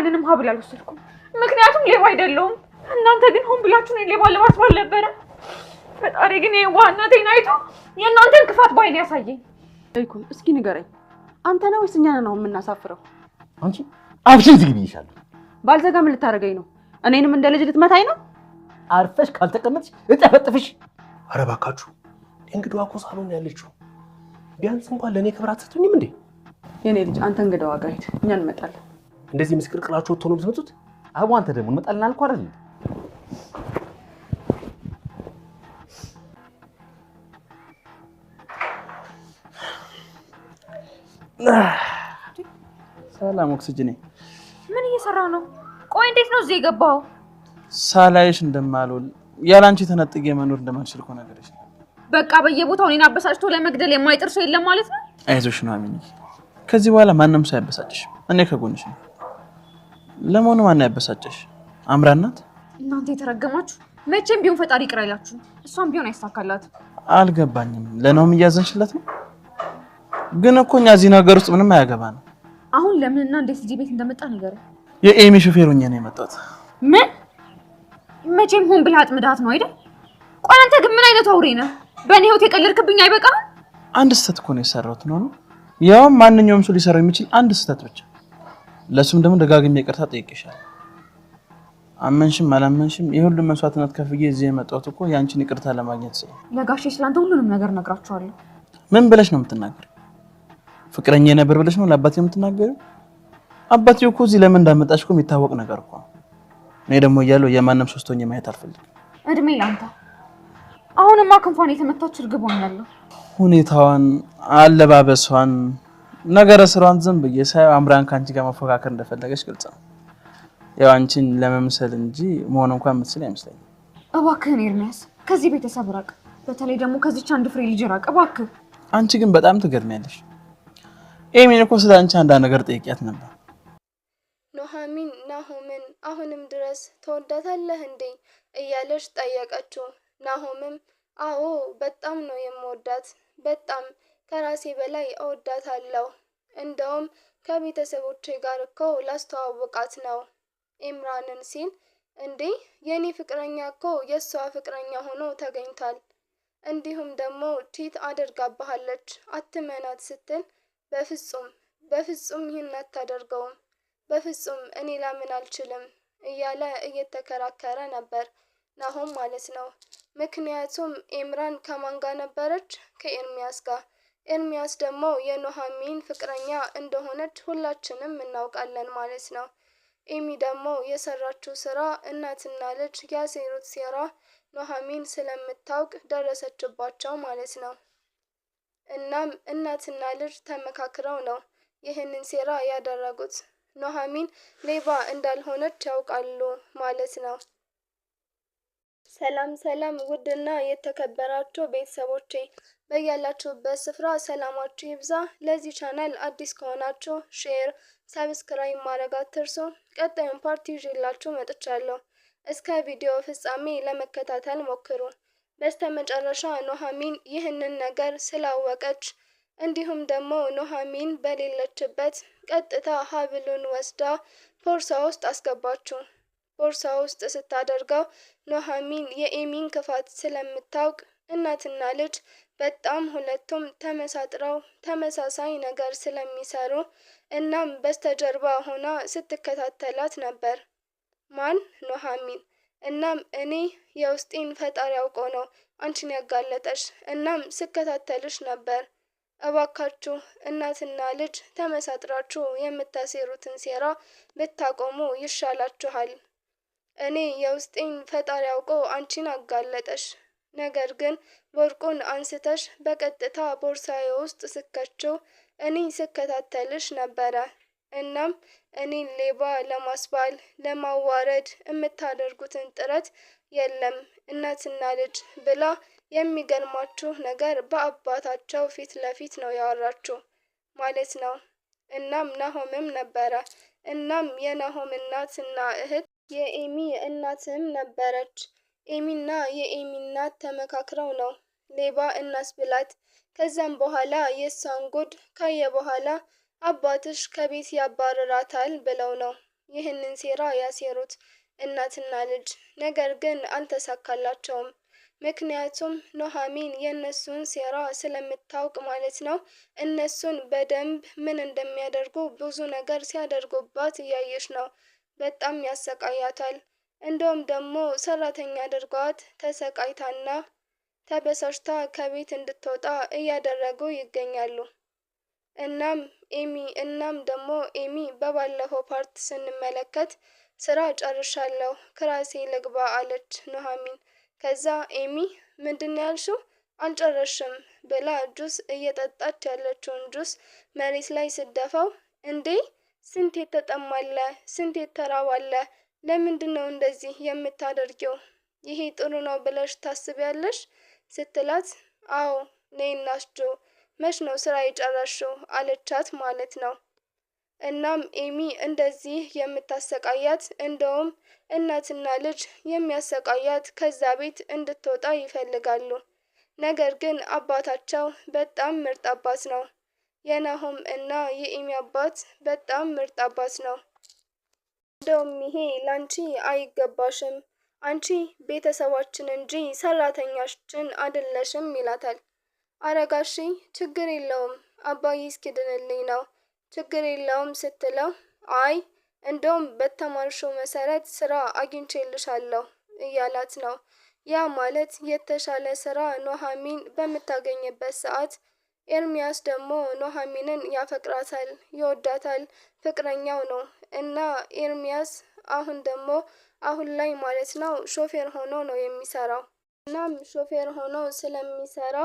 የማንንም ሀብል አልወሰድኩም ምክንያቱም ሌባ አይደለሁም እናንተ ግን ሆን ብላችሁ ነው ሌባ ለማስባል ነበር ፈጣሪ ግን የዋህነቴን አይቶ የእናንተን ክፋት ባይኔ ያሳየኝ አይኩን እስኪ ንገረኝ አንተ ነው ወይስ እኛን ነው የምናሳፍረው አንቺ አብሽን ዝግቢ ይሻላል ባልዘጋ ምን ልታረገኝ ነው እኔንም እንደ ልጅ ልትመታኝ ነው አርፈሽ ካልተቀመጥሽ እጠፈጥፍሽ ኧረ እባካችሁ እንግዲህ አኮ ሳሎን ያለችው ቢያንስ እንኳን ለኔ ክብር አትሰጡኝም እንዴ የኔ ልጅ አንተ እንግዳው አጋይት እኛ እንመጣለን እንደዚህ ምስቅልቅላችሁ ወጥቶ ነው የምትመጡት አቡ አንተ ደግሞ እንመጣለን አልኩ አይደል ሰላም ኦክሲጅኔ ምን እየሰራ ነው ቆይ እንዴት ነው እዚህ የገባው ሳላይሽ እንደማልውል ያላንቺ ተነጥጌ መኖር እንደማልችል እኮ ነገርሽ በቃ በየቦታው እኔን አበሳጭቶ ለመግደል የማይጥር ሰው የለም ማለት ነው አይዞሽ ነው አሚኒ ከዚህ በኋላ ማንንም ሰው ያበሳጭሽ እኔ ከጎንሽ ነኝ ለሞኑ ማን ያበሳጭሽ አምራናት እናንተ የተረገማችሁ መቼም ቢሆን ፈጣሪ ይቅር አይላችሁ እሷም ቢሆን አይሳካላት አልገባኝም ለነውም እያዘንሽለት ነው ግን እኮ እኛ እዚህ ነገር ውስጥ ምንም አያገባንም አሁን ለምንና እንዴት እዚህ ቤት እንደመጣ ንገረኝ የኤሚ ሹፌር ሆኜ ነው የመጣሁት ምን መቼም ሆን ብለህ አጥምዳት ነው አይደል ቆይ አንተ ግን ምን አይነት አውሬ ነህ በእኔ ህይወት የቀለድክብኝ አይበቃም አንድ ስህተት እኮ ነው የሰራሁት ነው ያው ማንኛውም ሰው ሊሰራው የሚችል አንድ ስህተት ብቻ ለሱም ደግሞ ደጋግሜ ይቅርታ ጠይቄሻለሁ አመንሽም አላመንሽም የሁሉ መስዋዕትነት ከፍዬ እዚህ የመጣሁት እኮ ያንቺን ይቅርታ ለማግኘት ስለ ለጋሼ ስላንተ ሁሉንም ነገር ነግራቸዋለሁ ምን ብለሽ ነው የምትናገሪው ፍቅረኛ ነበር ብለሽ ነው ለአባቴ የምትናገሪው አባቴው እኮ እዚህ ለምን እንዳመጣሽ እኮ የሚታወቅ ነገር እኮ እኔ ደግሞ እያለሁ የማንም ሶስተኛ ማየት አልፈልግም እድሜ ላንተ አሁንማ ክንፏን የተመታች እርግብ ሆኛለሁ ሁኔታዋን አለባበሷን ነገረ ስራዋን ዝም ብዬ ሳይው አምራን ካንቺ ጋር መፎካከር እንደፈለገች ግልጽ ነው ያው አንቺን ለመምሰል እንጂ መሆን እንኳን የምትችል አይመስለኝም እባክህን ኤርሚያስ ከዚህ ቤተሰብ ራቅ በተለይ ደግሞ ከዚች አንድ ፍሬ ልጅ ራቅ እባክህ አንቺ ግን በጣም ትገርሚያለሽ ኤሚን እኮ ስለ አንቺ አንድ ነገር ጠይቂያት ነበር ኑሐሚን ናሆምን አሁንም ድረስ ተወዳታለህ እንዴ እያለች ጠየቀችው ናሆምም አዎ በጣም ነው የምወዳት በጣም ከራሴ በላይ እወዳታለሁ እንደውም ከቤተሰቦቼ ጋር እኮ ላስተዋውቃት ነው ኢምራንን ሲል እንዴ የኔ ፍቅረኛ እኮ የሷ ፍቅረኛ ሆኖ ተገኝቷል እንዲሁም ደግሞ ቺት አድርጋባለች አትመናት ስትል በፍጹም ይህን አታደርገውም በፍጹም እኔ ላምን አልችልም እያለ እየተከራከረ ነበር ናሆም ማለት ነው ምክንያቱም ኢምራን ከማን ጋር ነበረች ከኤርሚያስ ጋር ኤርሚያስ ደግሞ የኑሐሚን ፍቅረኛ እንደሆነች ሁላችንም እናውቃለን ማለት ነው ኤሚ ደግሞ የሰራችው ስራ እናትና ልጅ ያሴሩት ሴራ ኑሐሚን ስለምታውቅ ደረሰችባቸው ማለት ነው እናም እናትና ልጅ ተመካክረው ነው ይህንን ሴራ ያደረጉት ኑሐሚን ሌባ እንዳልሆነች ያውቃሉ ማለት ነው ሰላም ውድና የተከበራችሁ ቤተሰቦቼ በያላችሁበት ስፍራ ሰላማችሁ ይብዛ ለዚህ ቻናል አዲስ ከሆናችሁ ሼር ሰብስክራይብ ማድረግ አትርሱ ቀጣዩን ፓርት ይዤላችሁ መጥቻለሁ እስከ ቪዲዮ ፍጻሜ ለመከታተል ሞክሩ በስተመጨረሻ ኑሐሚን ይህንን ነገር ስላወቀች እንዲሁም ደግሞ ኑሐሚን በሌለችበት ቀጥታ ሀብሉን ወስዳ ቦርሳ ውስጥ አስገባችው ቦርሳ ውስጥ ስታደርገው ኑሐሚን የኤሚን ክፋት ስለምታውቅ እናትና ልጅ በጣም ሁለቱም ተመሳጥረው ተመሳሳይ ነገር ስለሚሰሩ እናም በስተጀርባ ሆና ስትከታተላት ነበር ማን ኑሐሚን እናም እኔ የውስጤን ፈጣሪ አውቆ ነው አንቺን ያጋለጠሽ እናም ስከታተልሽ ነበር እባካችሁ እናትና ልጅ ተመሳጥራችሁ የምታሴሩትን ሴራ ብታቆሙ ይሻላችኋል እኔ የውስጤን ፈጣሪ አውቆ አንቺን አጋለጠሽ ነገር ግን ወርቁን አንስተሽ በቀጥታ ቦርሳዬ ውስጥ ስከችው እኔ ስከታተልሽ ነበረ እናም እኔን ሌባ ለማስባል ለማዋረድ የምታደርጉትን ጥረት የለም እናትና ልጅ ብላ የሚገርማችሁ ነገር በአባታቸው ፊት ለፊት ነው ያወራችሁ ማለት ነው እናም ናሆምም ነበረ እናም የናሆም እናትና እህት የኤሚ እናትም ነበረች ኤሚና የኤሚ እናት ተመካክረው ነው ሌባ እናስብላት ከዛም በኋላ የሷን ጉድ ካየ በኋላ አባትሽ ከቤት ያባረራታል ብለው ነው ይህንን ሴራ ያሴሩት እናትና ልጅ። ነገር ግን አልተሳካላቸውም። ምክንያቱም ኑሐሚን የእነሱን ሴራ ስለምታውቅ ማለት ነው። እነሱን በደንብ ምን እንደሚያደርጉ ብዙ ነገር ሲያደርጉባት እያየች ነው። በጣም ያሰቃያታል። እንደውም ደግሞ ሰራተኛ አድርጓት ተሰቃይታና ተበሳጭታ ከቤት እንድትወጣ እያደረጉ ይገኛሉ። እናም ደግሞ ኤሚ በባለፈው ፓርት ስንመለከት ስራ ጨርሻለሁ ክላሴ ልግባ አለች ኑሐሚን። ከዛ ኤሚ ምንድነው ያልሽው? አልጨረሽም ብላ ጁስ እየጠጣች ያለችውን ጁስ መሬት ላይ ስደፋው፣ እንዴ ስንት የተጠማለ ስንት የተራባለ፣ ለምንድነው እንደዚህ የምታደርጊው? ይሄ ጥሩ ነው ብለሽ ታስቢያለሽ? ስትላት፣ አዎ ነይና አስጆ መች ነው ስራ የጨረሽው አለቻት ማለት ነው። እናም ኤሚ እንደዚህ የምታሰቃያት እንደውም እናትና ልጅ የሚያሰቃያት ከዛ ቤት እንድትወጣ ይፈልጋሉ። ነገር ግን አባታቸው በጣም ምርጥ አባት ነው። የናሆም እና የኤሚ አባት በጣም ምርጥ አባት ነው። እንደውም ይሄ ላንቺ አይገባሽም፣ አንቺ ቤተሰባችን እንጂ ሰራተኛችን አይደለሽም ይላታል። አረጋሺ ችግር የለውም አባዬ እስኪድንልኝ ነው ችግር የለውም ስትለው፣ አይ እንደውም በተማርሽው መሰረት ስራ አግኝቼልሻለሁ እያላት ነው። ያ ማለት የተሻለ ስራ ኑሐሚን በምታገኝበት ሰዓት ኤርሚያስ ደግሞ ኑሐሚንን ያፈቅራታል፣ ይወዳታል፣ ፍቅረኛው ነው እና ኤርሚያስ አሁን ላይ ማለት ነው ሾፌር ሆኖ ነው የሚሰራው። እናም ሾፌር ሆኖ ስለሚሰራ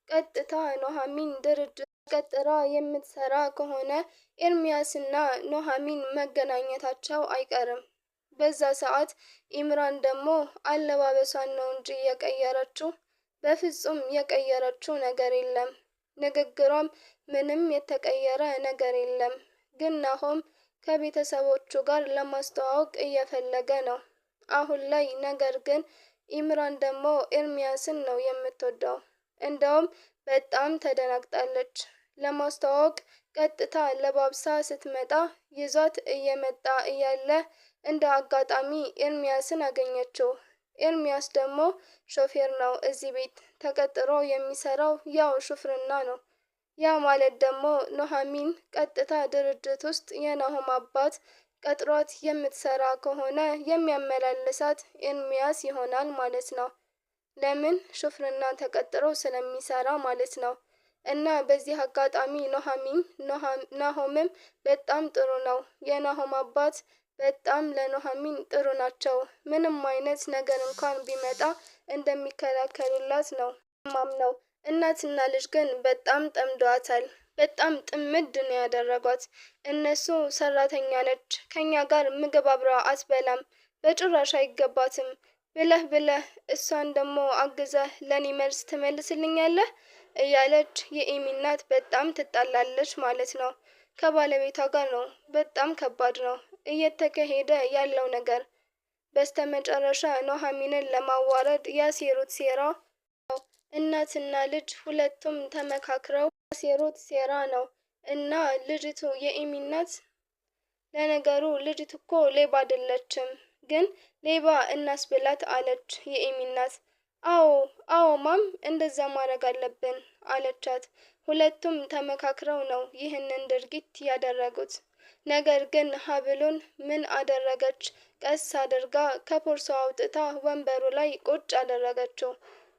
ቀጥታ ኑሐሚን ድርጅት ቀጥራ የምትሰራ ከሆነ ኤርሚያስና ኑሐሚን መገናኘታቸው አይቀርም። በዛ ሰዓት ኢምራን ደግሞ አለባበሷን ነው እንጂ የቀየረችው፣ በፍጹም የቀየረችው ነገር የለም። ንግግሯም ምንም የተቀየረ ነገር የለም። ግን ናሆም ከቤተሰቦቹ ጋር ለማስተዋወቅ እየፈለገ ነው አሁን ላይ። ነገር ግን ኢምራን ደግሞ ኤርሚያስን ነው የምትወደው። እንደውም በጣም ተደናግጣለች። ለማስተዋወቅ ቀጥታ ለባብሳ ስትመጣ ይዟት እየመጣ እያለ እንደ አጋጣሚ ኤርሚያስን አገኘችው። ኤርሚያስ ደግሞ ሾፌር ነው፣ እዚህ ቤት ተቀጥሮ የሚሰራው ያው ሹፍርና ነው። ያ ማለት ደግሞ ኑሐሚን ቀጥታ ድርጅት ውስጥ የናሆም አባት ቀጥሯት የምትሰራ ከሆነ የሚያመላልሳት ኤርሚያስ ይሆናል ማለት ነው። ለምን ሹፍርና ተቀጥሮ ስለሚሰራ ማለት ነው። እና በዚህ አጋጣሚ ናሆምም በጣም ጥሩ ነው። የናሆም አባት በጣም ለኑሐሚን ጥሩ ናቸው። ምንም አይነት ነገር እንኳን ቢመጣ እንደሚከላከሉላት ነው ማምነው። እናትና ልጅ ግን በጣም ጠምደዋታል። በጣም ጥምድ ነው ያደረጓት። እነሱ ሰራተኛ ነች፣ ከኛ ጋር ምግብ አብራ አትበላም፣ በጭራሽ አይገባትም ብለህ እሷን ደግሞ አግዘህ ለኔ መልስ ትመልስልኛለህ እያለች የኤሚ እናት በጣም ትጣላለች ማለት ነው። ከባለቤቷ ጋር ነው። በጣም ከባድ ነው እየተካሄደ ያለው ነገር። በስተመጨረሻ ኑሐሚንን ለማዋረድ ያሴሩት ሴራ እናትና ልጅ ሁለቱም ተመካክረው ያሴሩት ሴራ ነው። እና ልጅቱ የኤሚ እናት፣ ለነገሩ ልጅቱ እኮ ሌባ አይደለችም፣ ግን ሌባ እናስብላት አለች የኤሚ እናት። አዎ ማም እንደዛ ማድረግ አለብን አለቻት። ሁለቱም ተመካክረው ነው ይህንን ድርጊት ያደረጉት። ነገር ግን ሀብሉን ምን አደረገች? ቀስ አድርጋ ከፖርሷ አውጥታ ወንበሩ ላይ ቁጭ አደረገችው።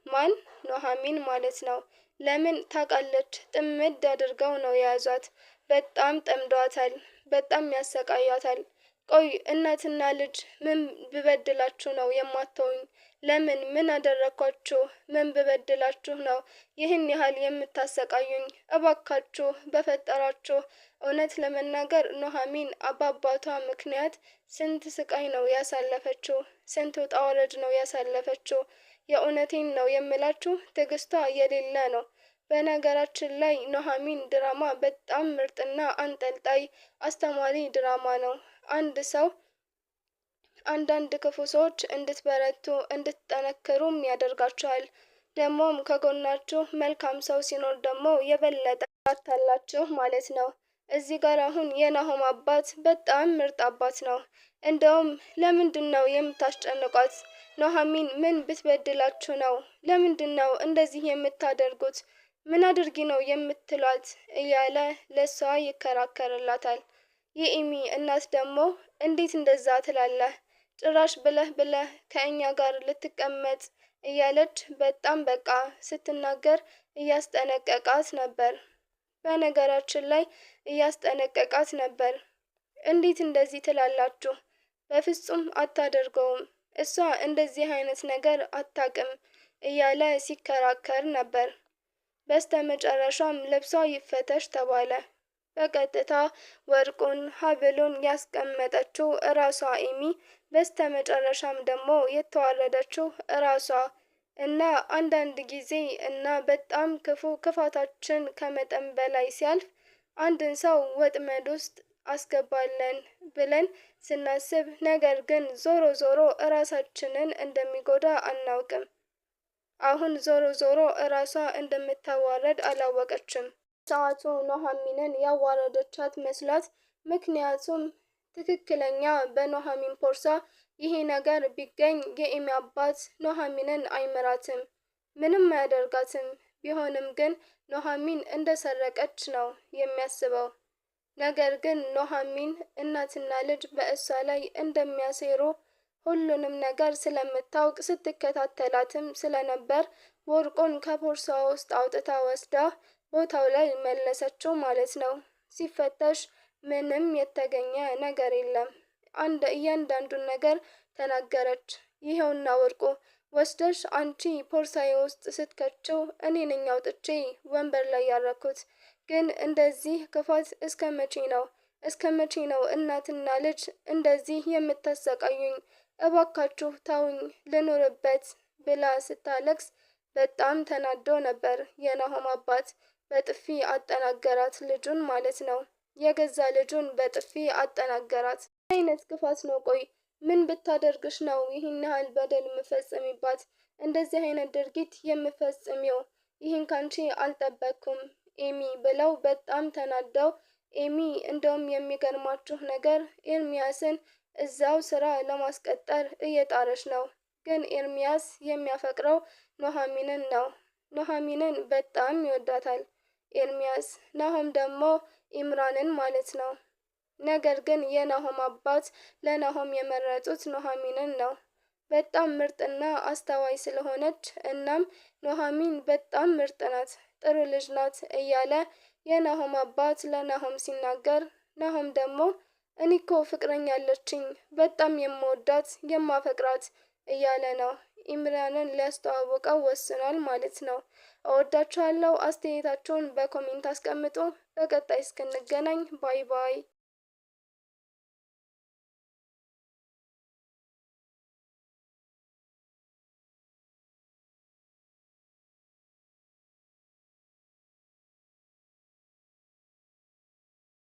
ማን? ኑሐሚን ማለት ነው። ለምን ታውቃለች? ጥምድ አድርገው ነው የያዟት። በጣም ጠምዷታል። በጣም ያሰቃያታል። ቆይ እናትና ልጅ ምን ብበድላችሁ ነው የማትተውኝ? ለምን? ምን አደረኳችሁ? ምን ብበድላችሁ ነው ይህን ያህል የምታሰቃዩኝ? እባካችሁ በፈጠራችሁ። እውነት ለመናገር ኑሐሚን በአባቷ ምክንያት ስንት ስቃይ ነው ያሳለፈችው፣ ስንት ውጣ ውረድ ነው ያሳለፈችው። የእውነቴን ነው የምላችሁ፣ ትዕግስቷ የሌለ ነው። በነገራችን ላይ ኑሐሚን ድራማ በጣም ምርጥና አንጠልጣይ አስተማሪ ድራማ ነው። አንዳንድ ክፉ ሰዎች እንድትበረቱ እንድትጠነክሩም ያደርጋችኋል። ደግሞም ከጎናችሁ መልካም ሰው ሲኖር ደግሞ የበለጠ ታላችሁ ማለት ነው። እዚህ ጋር አሁን የናሆም አባት በጣም ምርጥ አባት ነው። እንደውም ለምንድን ነው የምታስጨንቋት? ኑሐሚን ምን ብትበድላችሁ ነው? ለምንድን ነው እንደዚህ የምታደርጉት? ምን አድርጊ ነው የምትሏት? እያለ ለሷ ይከራከርላታል። የኤሚ እናት ደግሞ እንዴት እንደዛ ትላለህ? ጭራሽ ብለህ ብለህ ከእኛ ጋር ልትቀመጥ እያለች በጣም በቃ ስትናገር እያስጠነቀቃት ነበር። በነገራችን ላይ እያስጠነቀቃት ነበር። እንዴት እንደዚህ ትላላችሁ? በፍጹም አታደርገውም፣ እሷ እንደዚህ አይነት ነገር አታቅም እያለ ሲከራከር ነበር። በስተመጨረሻም ልብሷ ይፈተሽ ተባለ። በቀጥታ ወርቁን ሀብሉን ያስቀመጠችው እራሷ ኤሚ፣ በስተመጨረሻም ደግሞ የተዋረደችው እራሷ እና አንዳንድ ጊዜ እና በጣም ክፋታችን ከመጠን በላይ ሲያልፍ አንድን ሰው ወጥመድ ውስጥ አስገባለን ብለን ስናስብ፣ ነገር ግን ዞሮ ዞሮ እራሳችንን እንደሚጎዳ አናውቅም። አሁን ዞሮ ዞሮ እራሷ እንደምታዋረድ አላወቀችም። ሰዓቱ ኑሐሚንን ያዋረደቻት መስላት። ምክንያቱም ትክክለኛ በኑሐሚን ቦርሳ ይሄ ነገር ቢገኝ የኤሚ አባት ኑሐሚንን አይምራትም፣ ምንም አያደርጋትም። ቢሆንም ግን ኑሐሚን እንደሰረቀች ነው የሚያስበው። ነገር ግን ኑሐሚን እናትና ልጅ በእሷ ላይ እንደሚያሴሩ ሁሉንም ነገር ስለምታውቅ ስትከታተላትም ስለነበር ወርቁን ከቦርሳ ውስጥ አውጥታ ወስዳ ቦታው ላይ መለሰችው ማለት ነው። ሲፈተሽ ምንም የተገኘ ነገር የለም። እያንዳንዱን ነገር ተናገረች። ይኸውና ወርቁ ወስደሽ አንቺ ቦርሳዬ ውስጥ ስትከችው እኔ ነኝ አውጥቼ ወንበር ላይ ያረኩት። ግን እንደዚህ ክፋት እስከ መቼ ነው? እስከ መቼ ነው እናትና ልጅ እንደዚህ የምታሰቃዩኝ? እባካችሁ ታውኝ ልኖርበት ብላ ስታለቅስ በጣም ተናዶ ነበር። የናሆም አባት በጥፊ አጠናገራት፣ ልጁን ማለት ነው። የገዛ ልጁን በጥፊ አጠናገራት። ምን አይነት ክፋት ነው? ቆይ ምን ብታደርግሽ ነው ይህን ያህል በደል የምፈጽሚባት? እንደዚህ አይነት ድርጊት የምፈጽሚው? ይህን ካንቺ አልጠበቅኩም ኤሚ ብለው በጣም ተናደው፣ ኤሚ እንደውም የሚገርማችሁ ነገር ኤርሚያስን እዛው ስራ ለማስቀጠር እየጣረች ነው። ግን ኤርሚያስ የሚያፈቅረው ኑሐሚንን ነው። ኑሐሚንን በጣም ይወዳታል ኤርሚያስ። ናሆም ደግሞ ኢምራንን ማለት ነው። ነገር ግን የናሆም አባት ለናሆም የመረጡት ኑሐሚንን ነው። በጣም ምርጥና አስተዋይ ስለሆነች፣ እናም ኑሐሚን በጣም ምርጥ ናት፣ ጥሩ ልጅ ናት እያለ የናሆም አባት ለናሆም ሲናገር፣ ናሆም ደግሞ እኔ እኮ ፍቅረኛ አለችኝ በጣም የምወዳት የማፈቅራት እያለ ነው። ኢምራንን ሊያስተዋውቀው ወስኗል ማለት ነው። እወዳችኋለሁ። አስተያየታችሁን በኮሜንት አስቀምጡ። በቀጣይ እስክንገናኝ ባይ ባይ።